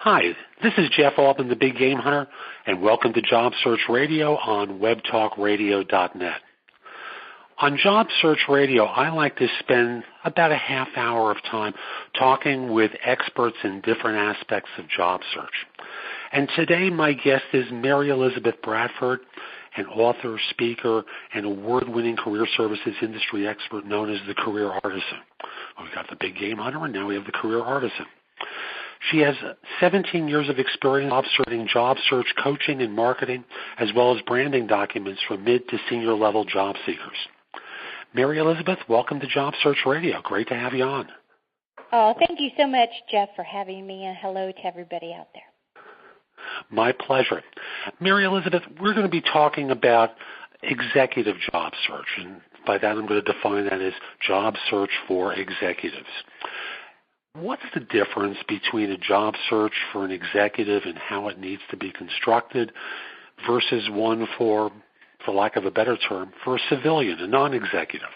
Hi, this is Jeff Altman, the Big Game Hunter, and welcome to Job Search Radio on webtalkradio.net. On Job Search Radio, I like to spend about a half hour of time talking with experts in different aspects of job search. And today my guest is Mary Elizabeth Bradford, an author, speaker, and award-winning career services industry expert known as the Career Artisan. We got the Big Game Hunter, and now we have the Career Artisan. She has 17 years of experience observing job search coaching and marketing, as well as branding documents for mid to senior level job seekers. Mary Elizabeth, welcome to Job Search Radio. Great to have you on. Oh, thank you so much, Jeff, for having me, and hello to everybody out there. My pleasure. Mary Elizabeth, we're going to be talking about executive job search, and by that I'm going to define that as job search for executives. What's the difference between a job search for an executive and how it needs to be constructed versus one for lack of a better term, for a civilian, a non-executive?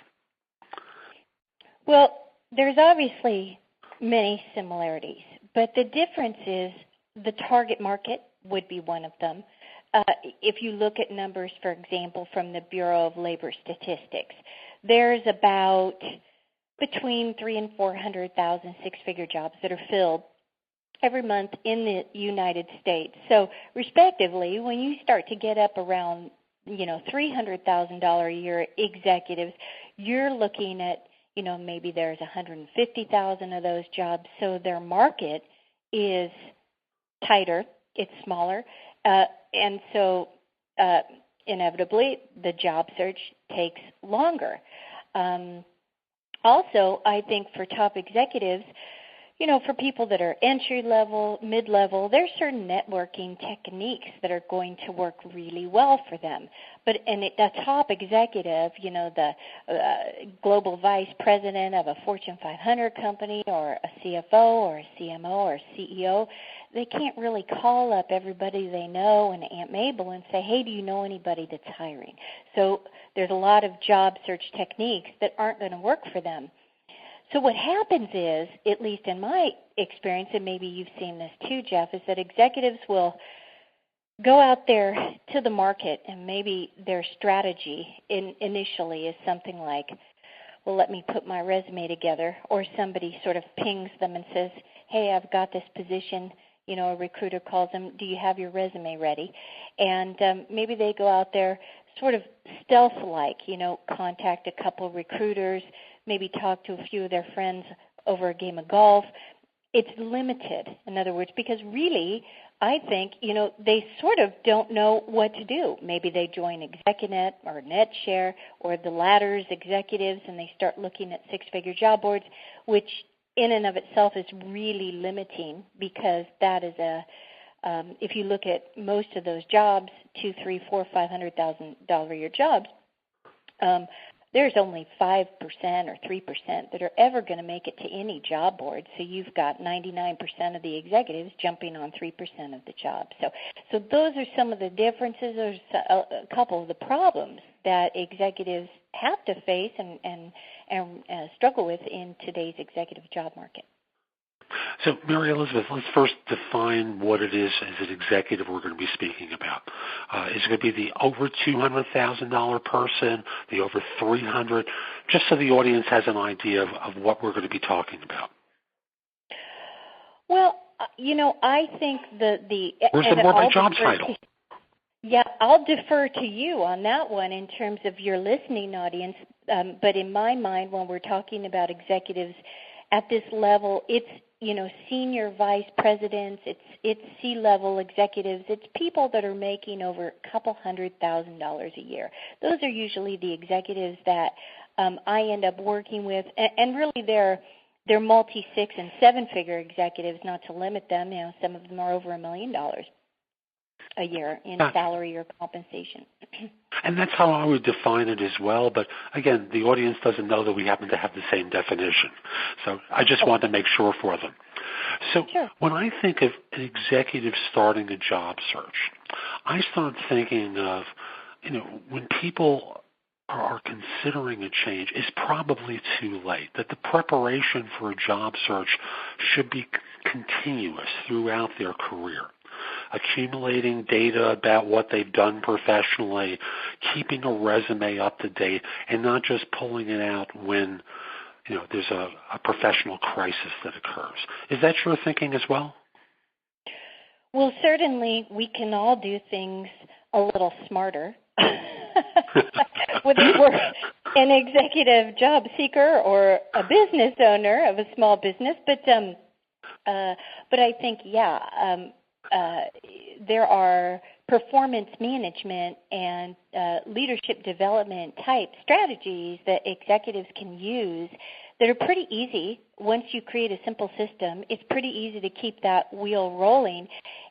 Well, there's obviously many similarities, but the difference is the target market would be one of them. If you look at numbers, for example, from the Bureau of Labor Statistics, there's about between 300,000 and 400,000 six-figure jobs that are filled every month in the United States. So, respectively, when you start to get up around, $300,000 a year executives, you're looking at, maybe there's 150,000 of those jobs. So their market is tighter, it's smaller, and so inevitably the job search takes longer. Also, I think for top executives, for people that are entry-level, mid-level, there's certain networking techniques that are going to work really well for them. But a top executive, the global vice president of a Fortune 500 company or a CFO or a CMO or a CEO, they can't really call up everybody they know and Aunt Mabel and say, hey, do you know anybody that's hiring? So there's a lot of job search techniques that aren't going to work for them. So what happens is, at least in my experience, and maybe you've seen this too, Jeff, is that executives will go out there to the market and maybe their strategy initially is something like, well, let me put my resume together, or somebody sort of pings them and says, hey, I've got this position. A recruiter calls them, do you have your resume ready? And maybe they go out there sort of stealth-like, contact a couple of recruiters, maybe talk to a few of their friends over a game of golf. It's limited, in other words, because really, I think, they sort of don't know what to do. Maybe they join ExecuNet or NetShare or the latter's executives, and they start looking at six-figure job boards, which in and of itself is really limiting, because that is if you look at most of those jobs, $200,000, $300,000, $400,000 a year jobs, there's only 5% or 3% that are ever going to make it to any job board. So you've got 99% of the executives jumping on 3% of the jobs. So those are some of the differences. There's a couple of the problems that executives have to face and struggle with in today's executive job market. So, Mary Elizabeth, let's first define what it is as an executive we're going to be speaking about. Is it going to be the over $200,000 person, the over $300,000, just so the audience has an idea of what we're going to be talking about? Well, I think Where's the more by job title? Yeah, I'll defer to you on that one in terms of your listening audience. But in my mind, when we're talking about executives at this level, it's senior vice presidents, it's C-level executives, it's people that are making over a couple $100,000 a year. Those are usually the executives that I end up working with, and really they're multi-six and seven-figure executives, not to limit them. Some of them are over $1 million a year in salary or compensation. And that's how I would define it as well. But again, the audience doesn't know that we happen to have the same definition. So I just want to make sure for them. So when I think of an executive starting a job search, I start thinking of, when people are considering a change is probably too late, that the preparation for a job search should be continuous throughout their career. Accumulating data about what they've done professionally, keeping a resume up to date, and not just pulling it out when there's a professional crisis that occurs. Is that your thinking as well? Well, certainly we can all do things a little smarter. Whether we're an executive job seeker or a business owner of a small business, but I think there are performance management and leadership development type strategies that executives can use that are pretty easy. Once you create a simple system, it's pretty easy to keep that wheel rolling.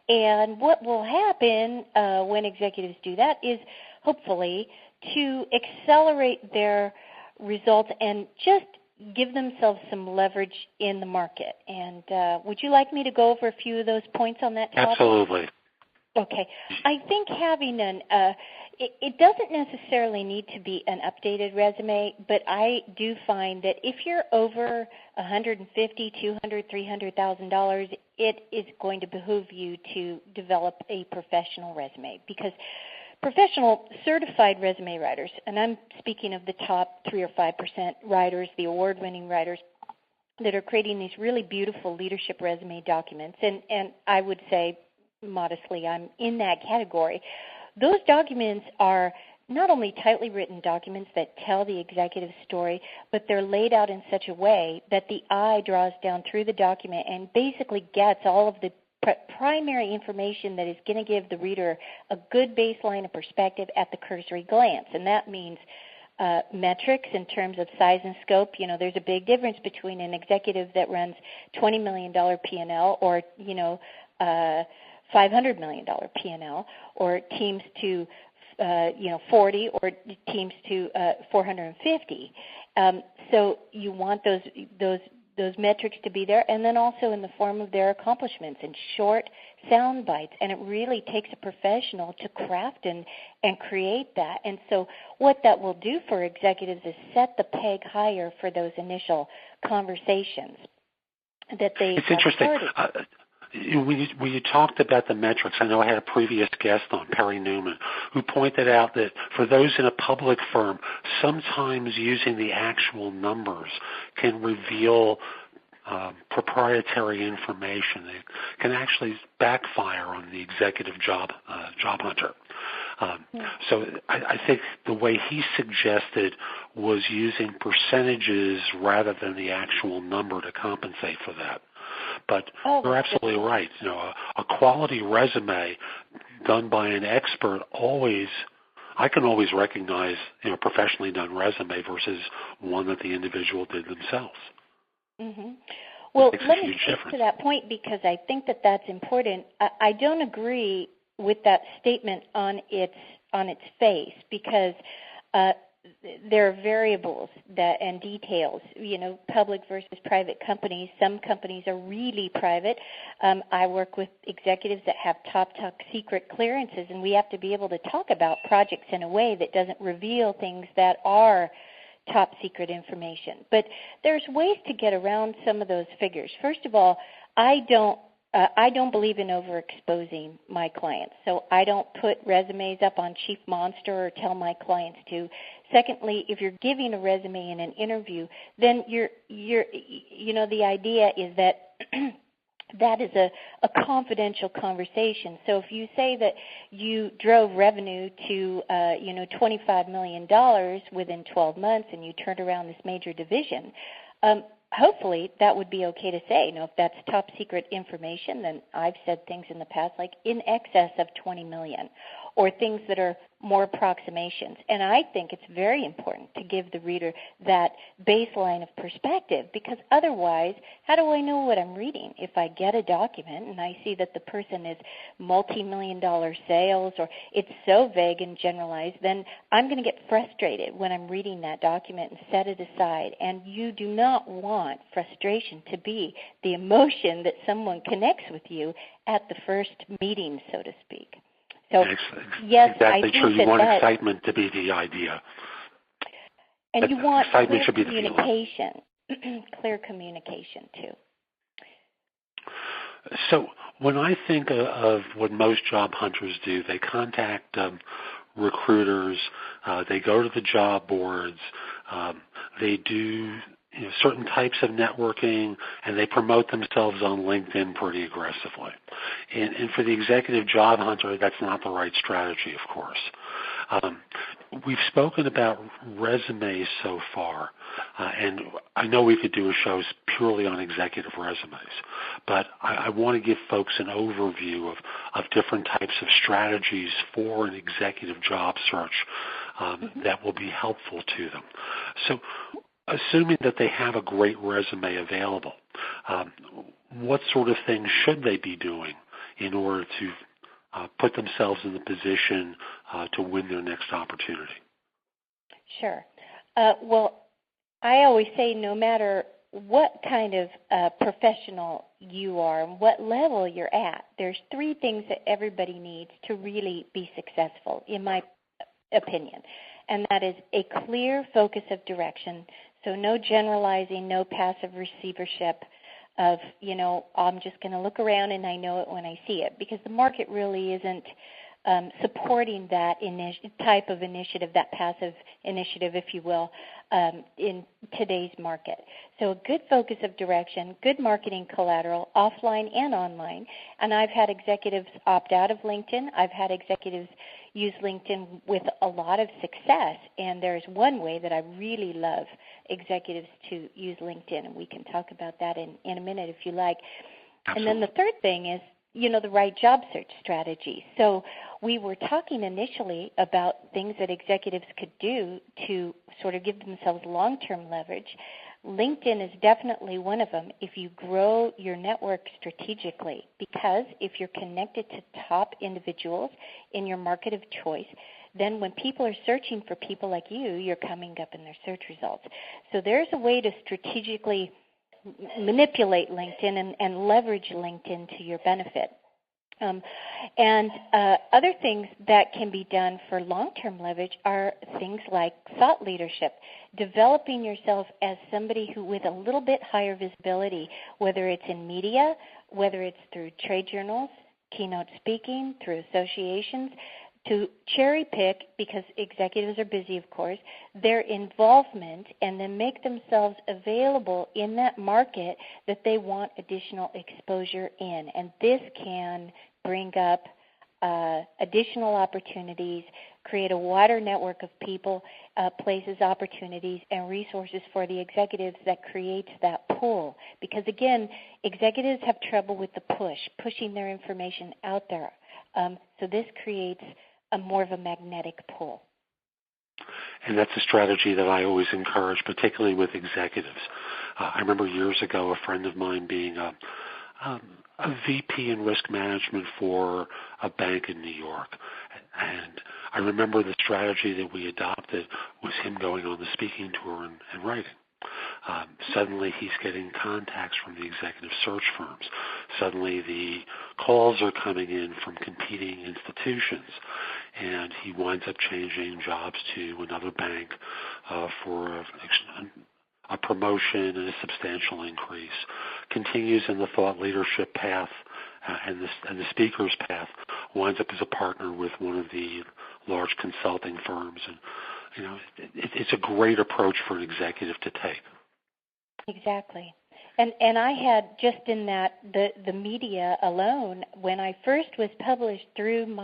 And what will happen when executives do that is hopefully to accelerate their results and just give themselves some leverage in the market. And would you like me to go over a few of those points on that topic? Absolutely. Okay. I think having it doesn't necessarily need to be an updated resume, but I do find that if you're over $150,000, $200,000, $300,000, it is going to behoove you to develop a professional resume, because professional certified resume writers, and I'm speaking of the top 3 or 5% writers, the award-winning writers that are creating these really beautiful leadership resume documents, and I would say modestly I'm in that category. Those documents are not only tightly written documents that tell the executive story, but they're laid out in such a way that the eye draws down through the document and basically gets all of the primary information that is going to give the reader a good baseline of perspective at the cursory glance. And that means metrics in terms of size and scope. There's a big difference between an executive that runs $20 million P&L or, $500 million P&L, or teams to 40, or teams to 450. So you want those metrics to be there, and then also in the form of their accomplishments in short sound bites. And it really takes a professional to craft and create that. And so what that will do for executives is set the peg higher for those initial conversations that they It's interesting. When you talked about the metrics, I know I had a previous guest on, Perry Newman, who pointed out that for those in a public firm, sometimes using the actual numbers can reveal proprietary information. It can actually backfire on the executive job hunter. So I think the way he suggested was using percentages rather than the actual number to compensate for that. But you're absolutely right. A quality resume done by an expert I can always recognize, professionally done resume versus one that the individual did themselves. Mm-hmm. Well, let me speak to that point because I think that that's important. I don't agree with that statement on its face because there are variables and details, public versus private companies. Some companies are really private. I work with executives that have top secret clearances, and we have to be able to talk about projects in a way that doesn't reveal things that are top secret information. But there's ways to get around some of those figures. First of all, I don't believe in overexposing my clients, so I don't put resumes up on Chief Monster or tell my clients to. Secondly, if you're giving a resume in an interview, then the idea is that that is a confidential conversation. So if you say that you drove revenue to $25 million within 12 months and you turned around this major division, hopefully that would be okay to say. If that's top secret information, then I've said things in the past like in excess of 20 million, or things that are more approximations. And I think it's very important to give the reader that baseline of perspective, because otherwise, how do I know what I'm reading? If I get a document and I see that the person is multi-million-dollar sales, or it's so vague and generalized, then I'm going to get frustrated when I'm reading that document and set it aside. And you do not want frustration to be the emotion that someone connects with you at the first meeting, so to speak. So, yes, exactly I true. think You want excitement to be the idea. And you want excitement clear should be the feeling. communication, clear communication too. So when I think of what most job hunters do, they contact recruiters, they go to the job boards, they do certain types of networking, and they promote themselves on LinkedIn pretty aggressively. And for the executive job hunter, that's not the right strategy, of course. We've spoken about resumes so far, and I know we could do a show purely on executive resumes, but I want to give folks an overview of different types of strategies for an executive job search that will be helpful to them. So assuming that they have a great resume available, what sort of things should they be doing in order to put themselves in the position to win their next opportunity? Sure. Well, I always say no matter what kind of professional you are and what level you're at, there's three things that everybody needs to really be successful, in my opinion. And that is a clear focus of direction. So no generalizing, no passive receivership of, I'm just going to look around and I know it when I see it, because the market really isn't supporting that type of initiative, that passive initiative, if you will, in today's market. So a good focus of direction, good marketing collateral, offline and online. And I've had executives opt out of LinkedIn. I've had executives use LinkedIn with a lot of success. And there's one way that I really love executives to use LinkedIn, and we can talk about that in a minute if you like. Absolutely. And then the third thing is, the right job search strategy. So we were talking initially about things that executives could do to sort of give themselves long-term leverage. LinkedIn is definitely one of them if you grow your network strategically, because if you're connected to top individuals in your market of choice, then when people are searching for people like you, you're coming up in their search results. So there's a way to strategically manipulate LinkedIn and leverage LinkedIn to your benefit. Other things that can be done for long-term leverage are things like thought leadership, developing yourself as somebody who with a little bit higher visibility, whether it's in media, whether it's through trade journals, keynote speaking, through associations, to cherry pick, because executives are busy, of course, their involvement and then make themselves available in that market that they want additional exposure in. And this can bring up additional opportunities, create a wider network of people, places, opportunities, and resources for the executives that creates that pull. Because, again, executives have trouble with the pushing their information out there. So this creates more of a magnetic pull. And that's a strategy that I always encourage, particularly with executives. I remember years ago a friend of mine being a VP in risk management for a bank in New York. And I remember the strategy that we adopted was him going on the speaking tour and writing. Suddenly he's getting contacts from the executive search firms. Suddenly the calls are coming in from competing institutions, and he winds up changing jobs to another bank for a promotion and a substantial increase. Continues in the thought leadership path and the speaker's path. Winds up as a partner with one of the large consulting firms, and it's a great approach for an executive to take. Exactly. And I had just in that, the media alone, when I first was published through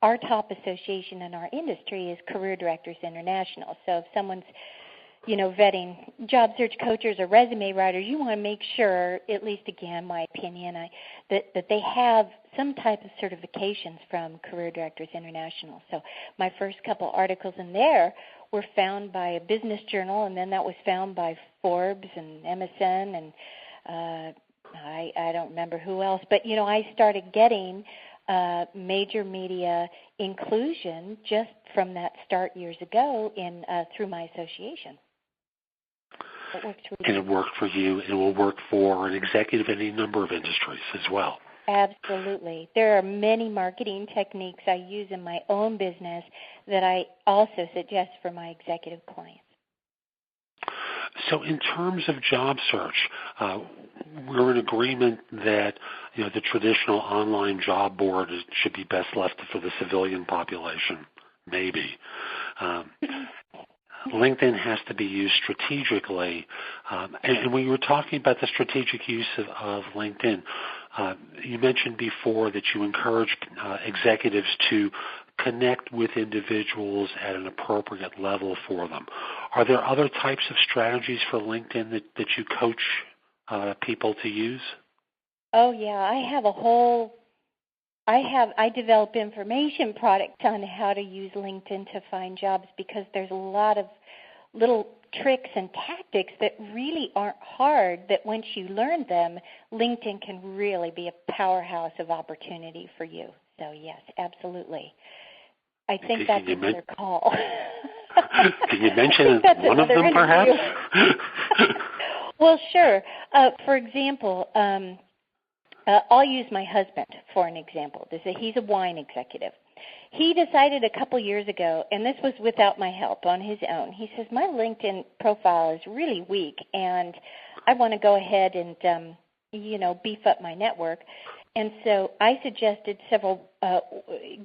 our top association in our industry is Career Directors International. So if someone's, vetting job search coaches or resume writers, you want to make sure, at least again, my opinion, that they have some type of certifications from Career Directors International. So my first couple articles in there were found by a business journal, and then that was found by Forbes and MSN, and I don't remember who else. But, I started getting major media inclusion just from that start years ago through my association. It works really and it worked for you, and it will work for an executive in any number of industries as well. Absolutely. There are many marketing techniques I use in my own business that I also suggest for my executive clients. So in terms of job search, we're in agreement that the traditional online job board should be best left for the civilian population, maybe. LinkedIn has to be used strategically. And when you were talking about the strategic use of LinkedIn, you mentioned before that you encourage executives to connect with individuals at an appropriate level for them. Are there other types of strategies for LinkedIn that you coach people to use? Oh, yeah. I develop information products on how to use LinkedIn to find jobs because there's a lot of little tricks and tactics that really aren't hard, that once you learn them, LinkedIn can really be a powerhouse of opportunity for you. So, yes, absolutely. I think that's another call. Can you mention one of them, perhaps? Well, sure. For example, I'll use my husband for an example. He's a wine executive. He decided a couple years ago, and this was without my help, on his own. He says, my LinkedIn profile is really weak, and I want to go ahead and, beef up my network. And so I suggested several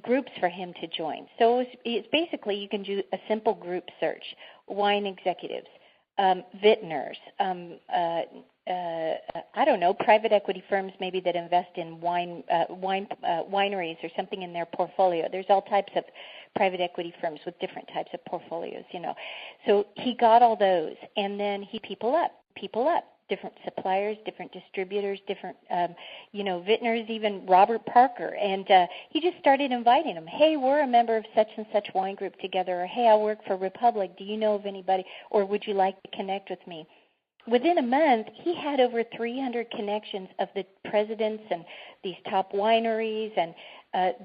groups for him to join. So it's basically you can do a simple group search: wine executives, vintners, private equity firms maybe that invest in wineries or something in their portfolio. There's all types of private equity firms with different types of portfolios, So he got all those, and then he people up, different suppliers, different distributors, different, vintners, even Robert Parker. And he just started inviting them. Hey, we're a member of such and such wine group together. Or, hey, I work for Republic. Do you know of anybody? Or would you like to connect with me? Within a month, he had over 300 connections of the presidents and these top wineries and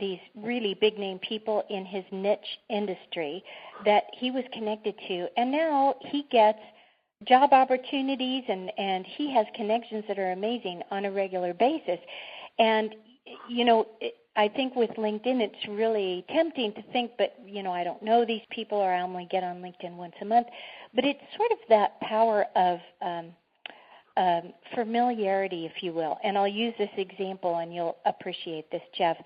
these really big-name people in his niche industry that he was connected to. And now he gets job opportunities, and he has connections that are amazing on a regular basis. And, I think with LinkedIn it's really tempting to think, but, I don't know these people, or I only get on LinkedIn once a month. But it's sort of that power of familiarity, if you will. And I'll use this example, and you'll appreciate this, Jeff.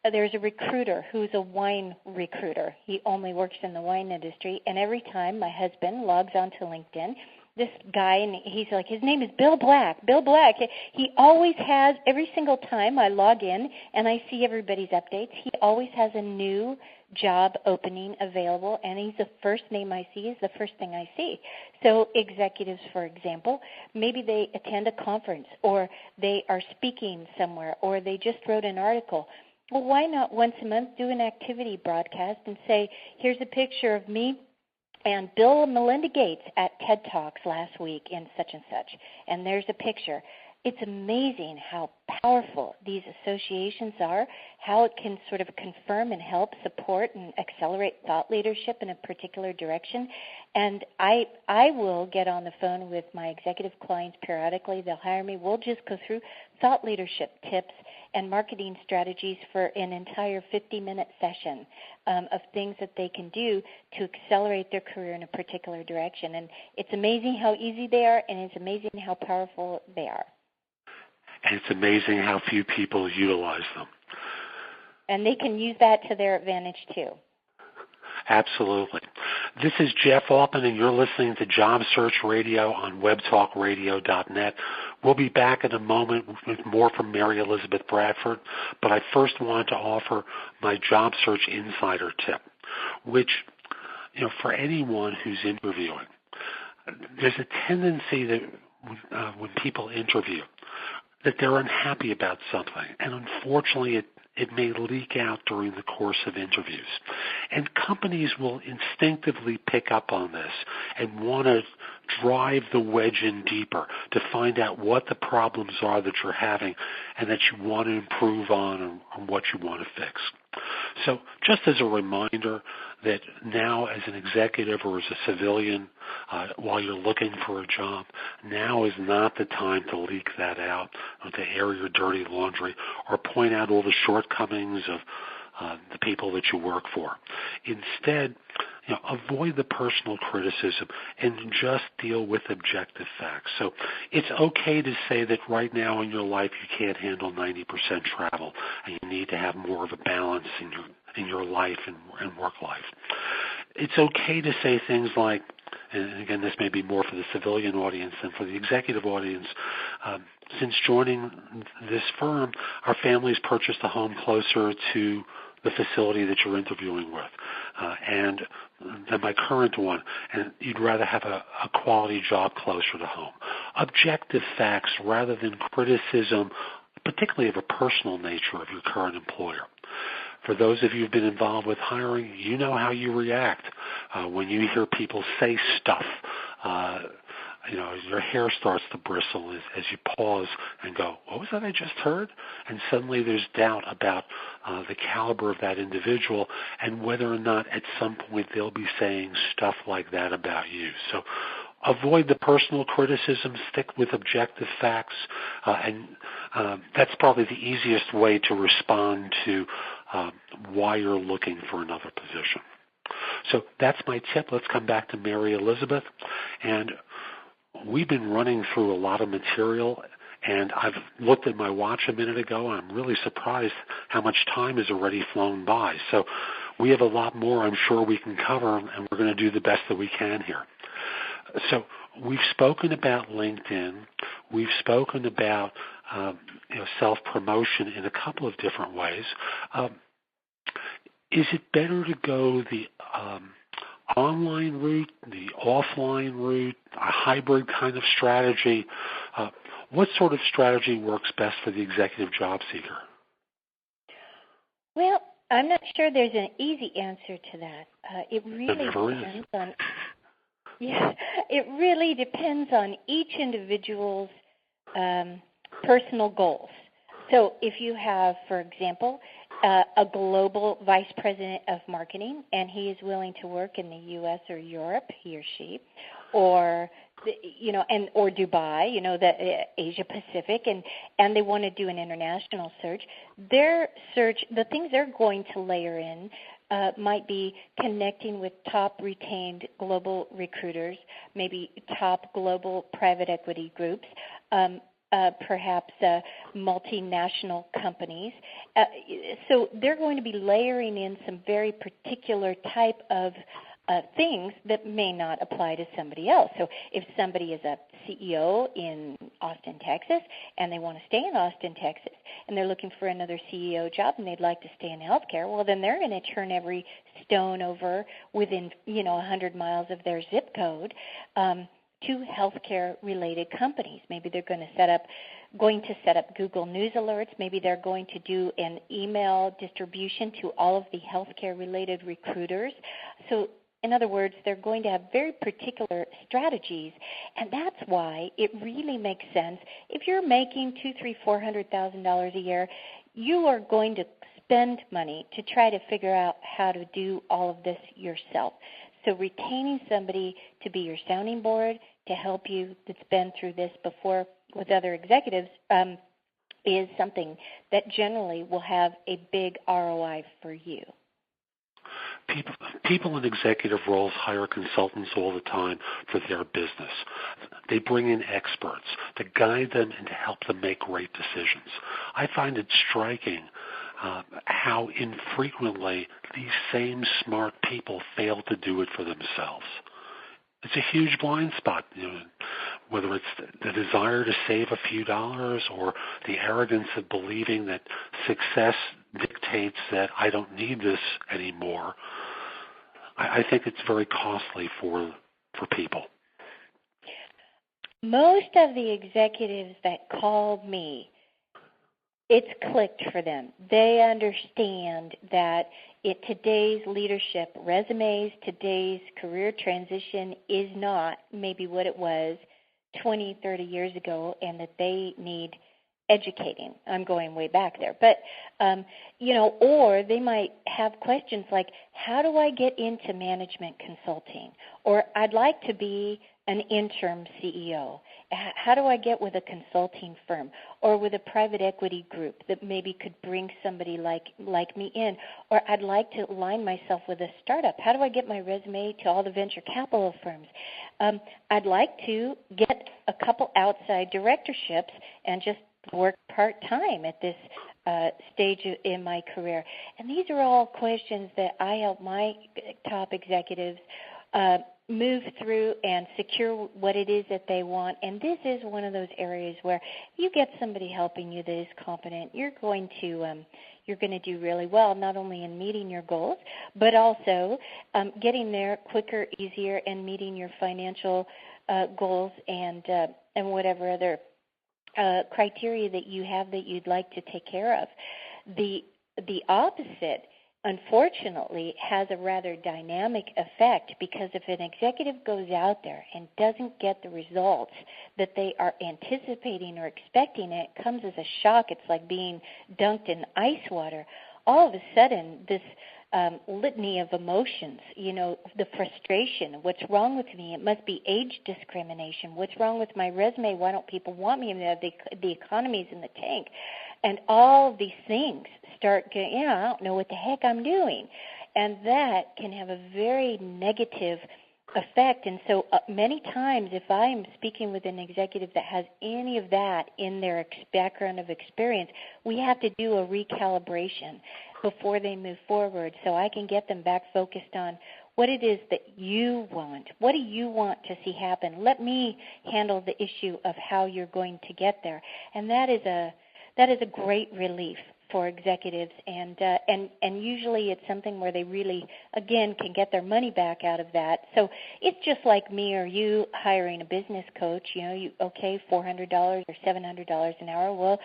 There's a recruiter who's a wine recruiter. He only works in the wine industry. And every time my husband logs onto LinkedIn, this guy, and he's like, his name is Bill Black. Bill Black. He always has, every single time I log in and I see everybody's updates, he always has a new job opening available, and he's the first name I see is the first thing I see. So executives, for example, maybe they attend a conference, or they are speaking somewhere, or they just wrote an article. Well, why not once a month do an activity broadcast and say, here's a picture of me and Bill and Melinda Gates at TED Talks last week in such and such, and there's a picture. It's amazing how powerful these associations are, how it can sort of confirm and help support and accelerate thought leadership in a particular direction. And I will get on the phone with my executive clients periodically. They'll hire me. We'll just go through thought leadership tips and marketing strategies for an entire 50-minute session of things that they can do to accelerate their career in a particular direction. And it's amazing how easy they are, and it's amazing how powerful they are. And it's amazing how few people utilize them. And they can use that to their advantage, too. Absolutely. This is Jeff Altman, and you're listening to Job Search Radio on webtalkradio.net. We'll be back in a moment with more from Mary Elizabeth Bradford, but I first wanted to offer my Job Search Insider tip, which, for anyone who's interviewing, there's a tendency that when people interview, that they're unhappy about something, and unfortunately it may leak out during the course of interviews. And companies will instinctively pick up on this and want to drive the wedge in deeper to find out what the problems are that you're having and that you want to improve on and what you want to fix. So just as a reminder that now as an executive or as a civilian, while you're looking for a job, now is not the time to leak that out or to air your dirty laundry or point out all the shortcomings of the people that you work for. Instead, avoid the personal criticism and just deal with objective facts. So it's okay to say that right now in your life you can't handle 90% travel and you need to have more of a balance in your life and work life. It's okay to say things like, and again, this may be more for the civilian audience than for the executive audience, since joining this firm, our family's purchased a home closer to the facility that you're interviewing with, and than my current one, and you'd rather have a quality job closer to home. Objective facts rather than criticism, particularly of a personal nature of your current employer. For those of you who've been involved with hiring, you know how you react when you hear people say stuff. Your hair starts to bristle as you pause and go, what was that I just heard? And suddenly there's doubt about the caliber of that individual and whether or not at some point they'll be saying stuff like that about you. So avoid the personal criticism, stick with objective facts, and that's probably the easiest way to respond to why you're looking for another position. So that's my tip. Let's come back to Mary Elizabeth. And we've been running through a lot of material, and I've looked at my watch a minute ago, and I'm really surprised how much time has already flown by. So we have a lot more I'm sure we can cover, and we're going to do the best that we can here. So we've spoken about LinkedIn. We've spoken about self-promotion in a couple of different ways. Is it better to go the online route, the offline route, a hybrid kind of strategy? What sort of strategy works best for the executive job seeker? Well, I'm not sure there's an easy answer to that. It really depends on each individual's personal goals. So if you have, for example, a global vice president of marketing, and he is willing to work in the U.S. or Europe, he or she, or or Dubai, the Asia Pacific, and they want to do an international search. Their search, the things they're going to layer in, might be connecting with top retained global recruiters, maybe top global private equity groups. Perhaps multinational companies. So they're going to be layering in some very particular type of things that may not apply to somebody else. So if somebody is a CEO in Austin, Texas, and they want to stay in Austin, Texas, and they're looking for another CEO job and they'd like to stay in healthcare, well, then they're going to turn every stone over within, 100 miles of their zip code to healthcare-related companies. Maybe they're going to set up Google News alerts. Maybe they're going to do an email distribution to all of the healthcare-related recruiters. So, in other words, they're going to have very particular strategies, and that's why it really makes sense. If you're making $200,000, $300,000 a year, you are going to spend money to try to figure out how to do all of this yourself. So retaining somebody to be your sounding board, to help you, that's been through this before with other executives, is something that generally will have a big ROI for you. People in executive roles hire consultants all the time for their business. They bring in experts to guide them and to help them make great decisions. I find it striking how infrequently these same smart people fail to do it for themselves. It's a huge blind spot, whether it's the desire to save a few dollars or the arrogance of believing that success dictates that I don't need this anymore. I think it's very costly for people. Most of the executives that called me, it's clicked for them. They understand that today's leadership resumes, today's career transition is not maybe what it was 20, 30 years ago, and that they need educating. I'm going way back there. But, or they might have questions like, how do I get into management consulting? Or I'd like to be an interim CEO. How do I get with a consulting firm or with a private equity group that maybe could bring somebody like me in? Or I'd like to align myself with a startup. How do I get my resume to all the venture capital firms? I'd like to get a couple outside directorships and just work part-time at this stage in my career. And these are all questions that I help my top executives move through and secure what it is that they want. And this is one of those areas where if you get somebody helping you that is competent, you're going to do really well, not only in meeting your goals, but also getting there quicker, easier, and meeting your financial goals and whatever other criteria that you have that you'd like to take care of. The opposite, unfortunately, has a rather dynamic effect, because if an executive goes out there and doesn't get the results that they are anticipating or expecting, it comes as a shock. It's like being dunked in ice water. All of a sudden, this litany of emotions, the frustration, what's wrong with me? It must be age discrimination. What's wrong with my resume? Why don't people want me? The economy's in the tank. And all these things start getting, I don't know what the heck I'm doing. And that can have a very negative effect. And so many times, if I'm speaking with an executive that has any of that in their background of experience, we have to do a recalibration before they move forward, so I can get them back focused on what it is that you want. What do you want to see happen? Let me handle the issue of how you're going to get there. And that is a great relief for executives, and usually it's something where they really, again, can get their money back out of that. So it's just like me or you hiring a business coach. $400 or $700 an hour. Well,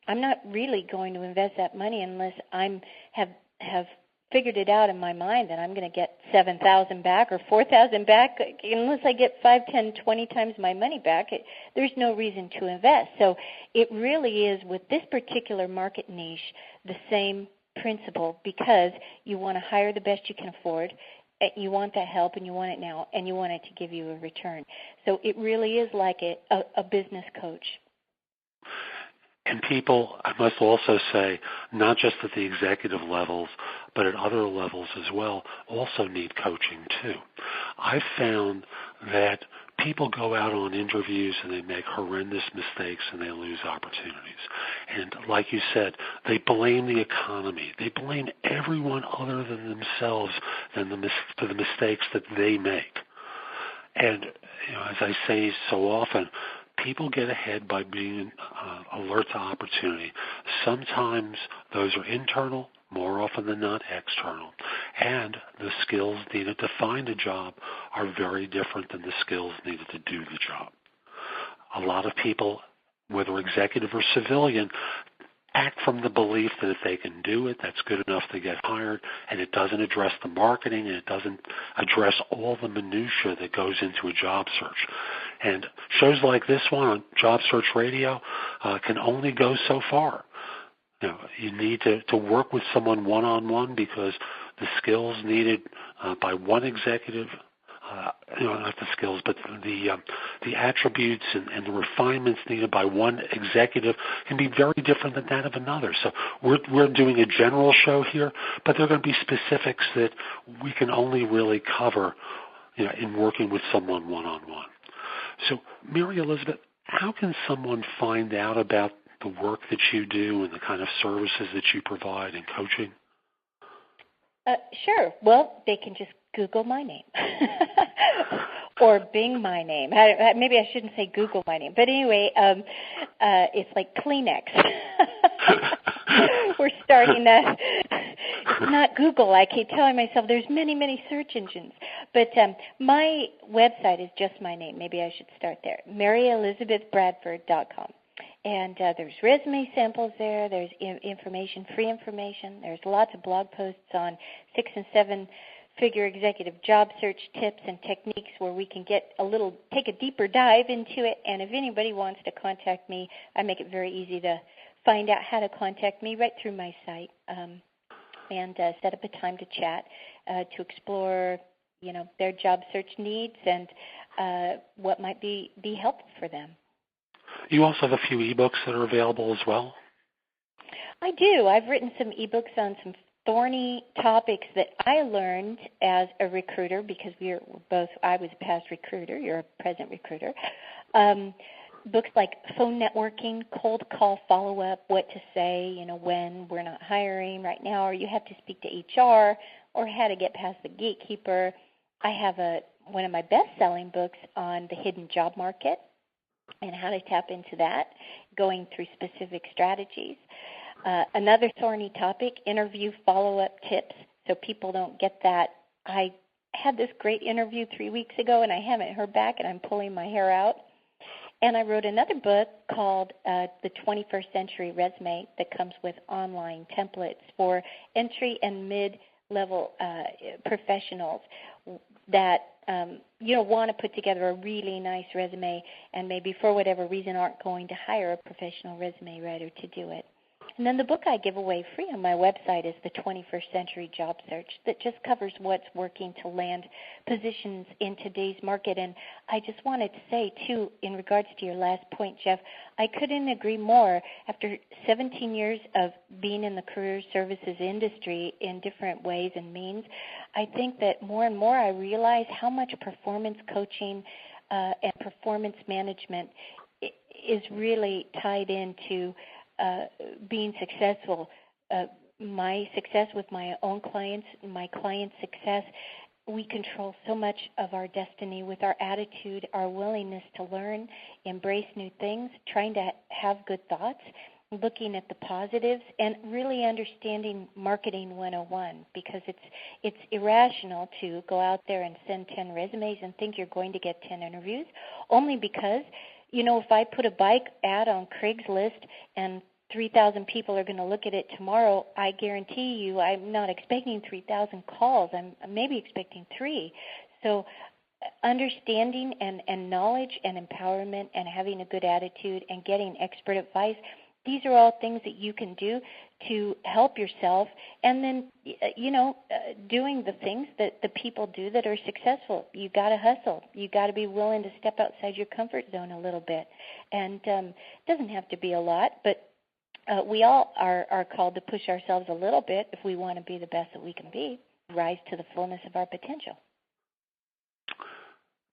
I'm not really going to invest that money unless I have figured it out in my mind that I'm going to get $7,000 back or $4,000 back. Unless I get 5, 10, 20 times my money back, there's no reason to invest. So it really is, with this particular market niche, the same principle, because you want to hire the best you can afford. You want that help, and you want it now, and you want it to give you a return. So it really is like a business coach. And people, I must also say, not just at the executive levels, but at other levels as well, also need coaching too. I've found that people go out on interviews and they make horrendous mistakes and they lose opportunities. And like you said, they blame the economy. They blame everyone other than themselves for the mistakes that they make. And as I say so often, people get ahead by being alert to opportunity. Sometimes those are internal, more often than not external. And the skills needed to find a job are very different than the skills needed to do the job. A lot of people, whether executive or civilian, act from the belief that if they can do it, that's good enough to get hired, and it doesn't address the marketing, and it doesn't address all the minutia that goes into a job search. And shows like this one on Job Search Radio can only go so far. You need to work with someone one-on-one, because the skills needed by one executive, not the skills, but the attributes and the refinements needed by one executive can be very different than that of another. So we're doing a general show here, but there are going to be specifics that we can only really cover in working with someone one-on-one. So, Mary Elizabeth, how can someone find out about the work that you do and the kind of services that you provide in coaching? Sure. Well, they can just Google my name or Bing my name. Maybe I shouldn't say Google my name. But anyway, it's like Kleenex. We're starting that. It's not Google. I keep telling myself there's many, many search engines. But my website is just my name. Maybe I should start there, MaryElizabethBradford.com. And there's resume samples there. There's information, free information. There's lots of blog posts on 6- and 7-figure executive job search tips and techniques where we can take a deeper dive into it. And if anybody wants to contact me, I make it very easy to find out how to contact me right through my site, and set up a time to chat to explore, their job search needs and what might be helpful for them. You also have a few ebooks that are available as well? I do. I've written some ebooks on some thorny topics that I learned as a recruiter, because I was a past recruiter, you're a present recruiter. Books like phone networking, cold call follow-up, what to say, when we're not hiring right now, or you have to speak to HR, or how to get past the gatekeeper. I have one of my best-selling books on the hidden job market and how to tap into that, going through specific strategies. Another thorny topic, interview follow-up tips, so people don't get that. I had this great interview 3 weeks ago, and I haven't heard back, and I'm pulling my hair out. And I wrote another book called The 21st Century Resume that comes with online templates for entry and mid-level professionals that want to put together a really nice resume and maybe for whatever reason aren't going to hire a professional resume writer to do it. And then the book I give away free on my website is The 21st Century Job Search, that just covers what's working to land positions in today's market. And I just wanted to say, too, in regards to your last point, Jeff, I couldn't agree more. After 17 years of being in the career services industry in different ways and means, I think that more and more I realize how much performance coaching and performance management is really tied into being successful. My success with my own clients, my clients' success, we control so much of our destiny with our attitude, our willingness to learn, embrace new things, trying to have good thoughts, looking at the positives, and really understanding marketing 101, because it's irrational to go out there and send 10 resumes and think you're going to get 10 interviews, only because if I put a bike ad on Craigslist and 3,000 people are going to look at it tomorrow, I guarantee you I'm not expecting 3,000 calls. I'm maybe expecting 3. So understanding and knowledge and empowerment and having a good attitude and getting expert advice, these are all things that you can do to help yourself, and then, doing the things that the people do that are successful. You got to hustle. You got to be willing to step outside your comfort zone a little bit. And it doesn't have to be a lot, but we all are called to push ourselves a little bit if we want to be the best that we can be, rise to the fullness of our potential.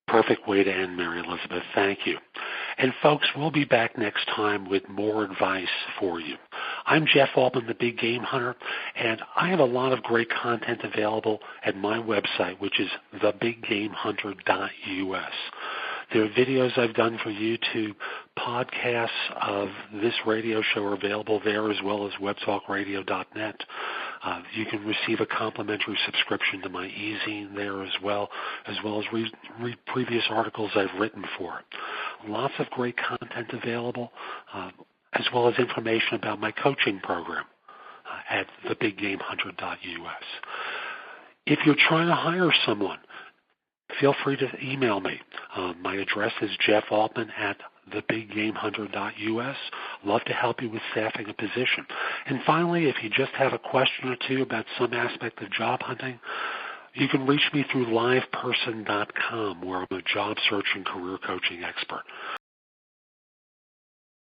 Perfect way to end, Mary Elizabeth. Thank you. And folks, we'll be back next time with more advice for you. I'm Jeff Altman, the Big Game Hunter, and I have a lot of great content available at my website, which is thebiggamehunter.us. There are videos I've done for YouTube. Podcasts of this radio show are available there, as well as webtalkradio.net. You can receive a complimentary subscription to my e-zine there as well as read previous articles I've written for. Lots of great content available, as well as information about my coaching program at thebiggamehunter.us. If you're trying to hire someone, feel free to email me. My address is jeffaltman@thebiggamehunter.us. Love to help you with staffing a position. And finally, if you just have a question or two about some aspect of job hunting, you can reach me through liveperson.com, where I'm a job search and career coaching expert.